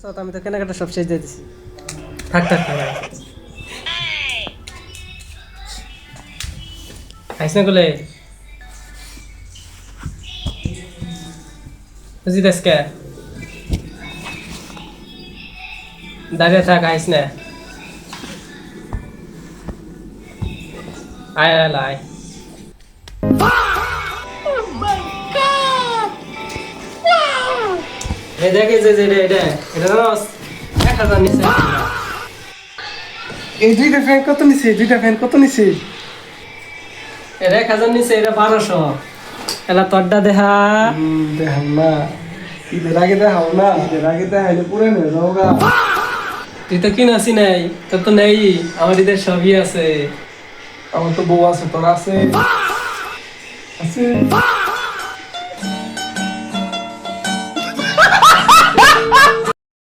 আচ্ছা আমি তো কেনাকাটা সব শেষ দিয়ে দিছি। থাক থাক থাক আইস না গলে বুঝি দেশকে দাঁড়িয়ে থাক, আইস না। আয় আয় আয় এই দেখ, এই যে এটা রস 1000 নিচে। এই দুইটা ফ্যান কত নিছে? দুইটা ফ্যান কত নিছে? এটা 1000 নিচে, এটা 1200। এলা তোরটা দেখা। দেখাম না, ঈদের আগে দেখাও না, ঈদের আগে দেখাইলে পুরে নিয়ে যাও গা। তুই তো কিনাসি নাই, তোর তো নেই, আমার ঈদের সবই আছে। আমার তো বউ আছে, তোর আছে? আছে।